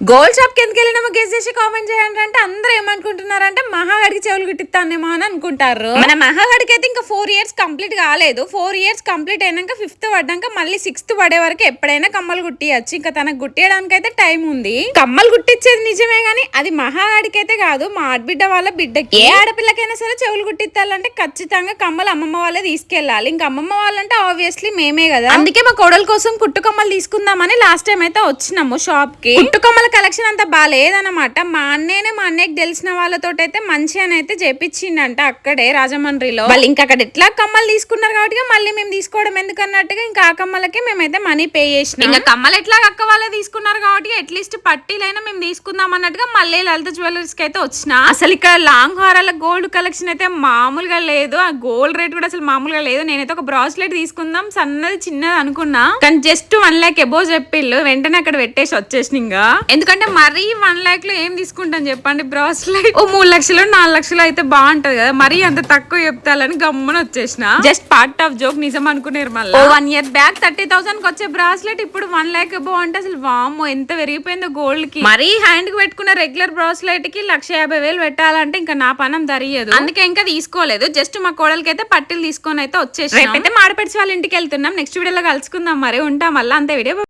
Gold shop కి ఎందుకు వెళ్ళినామో guess చేసి కామెంట్ చేయండి. అంటే అందరూ ఏమనుకుంటున్నారంటే మహాగడికి చెవులు కుట్టిస్తానేమో అని అనుకుంటారు. మన మహాగడికి అయితే ఇంకా 4 years కంప్లీట్ కాలేదు. 4 years కంప్లీట్ అయినాక 5th పడ్డాక మళ్ళీ 6th పడే వరకు ఎప్పుడైనా కమ్మలు కుట్టియచ్చు. ఇంకా తనకు గుట్టియడానికి అయితే టైం ఉంది. కమ్మలు కుట్టించేది నిజమే గానీ అది మహాగడికి అయితే కాదు, మా ఆడబిడ్డ వాళ్ళ బిడ్డకి. ఏ ఆడపిల్లకైనా సరే చెవులు కుట్టించాలంటే ఖచ్చితంగా కమ్మలు అమ్మమ్మ వాళ్ళే తీసుకెళ్ళాలి. ఇంకా అమ్మమ్మ వాళ్ళంటే ఆబ్వియస్లీ మేమే కదా. అందుకే మా కోడల కోసం కుట్టు కమ్మలు తీసుకుందామని లాస్ట్ టైం అయితే వచ్చినాము షాప్ కి. కుట్టు కమ్మల కలెక్షన్ అంతా బాగాలేదన్నమాట. మా అన్నయ్యకి తెలిసిన వాళ్ళతో అయితే మంచిగా అయితే చేపించిండంట అక్కడే రాజమండ్రిలో. వాళ్ళు ఇంకా అక్కడ ఎట్లా కమ్మలు తీసుకున్నారు కాబట్టి మళ్ళీ మేము తీసుకోవడం ఎందుకన్నట్టుగా ఇంకా ఆ కమ్మలకి మేమైతే మనీ పే చేసినాం. ఇంకా కమ్మలు ఎట్లా అక్క వాళ్ళే తీసుకున్నారు కాబట్టి అట్లీస్ట్ పట్టీలైనా మేము తీసుకుందాం అన్నట్టుగా మళ్ళీ లలిత జ్యువెలర్స్ కి అయితే వచ్చిన. అసలు ఇక్కడ లాంగ్ హారాల గోల్డ్ కలెక్షన్ అయితే మామూలుగా లేదు. ఆ గోల్డ్ రేట్ కూడా అసలు మామూలుగా లేదు. నేనైతే ఒక బ్రాస్లెట్ తీసుకుందాం సన్నది చిన్నది అనుకున్నా, కానీ జస్ట్ 1 lakh ఎబో చెప్పిళ్ళు. వెంటనే అక్కడ పెట్టేసి వచ్చేసిన. ఇంకా ఎందుకంటే మరీ 1 lakh లో ఏం తీసుకుంటాను చెప్పండి. బ్రాస్లెట్ ఓ 3 లక్షలు 4 లక్షలు అయితే బాగుంటది కదా, మరీ అంత తక్కువ చెప్తాలని గమ్మున వచ్చేసిన. జస్ట్ పార్ట్ ఆఫ్ జోక్, నిజం అనుకునేరు. మళ్ళీ 1 year బ్యాక్ 30,000 కి వచ్చే బ్రాస్లెట్ ఇప్పుడు 1 lakh ఎబో అంటే అసలు వామ్మో ఎంత పెరిగిపోయిందో గోల్డ్ కి. మరీ హ్యాండ్ కి పెట్టుకున్న రెగ్యులర్ బ్రాస్లెట్ కి 1,50,000 పెట్టాలంటే ఇంకా నా పనం దరియదు. అందుకే ఇంకా తీసుకోలేదు. జస్ట్ మా కోడలికి అయితే పట్టీలు తీసుకొని అయితే వచ్చేసి రేపైతే మాడపెడిచి వాళ్ళ ఇంటికి వెళ్తున్నాం. నెక్స్ట్ వీడియోలో కలుసుకుందాం. మరి ఉంటాం మళ్ళీ అంతే వీడియో.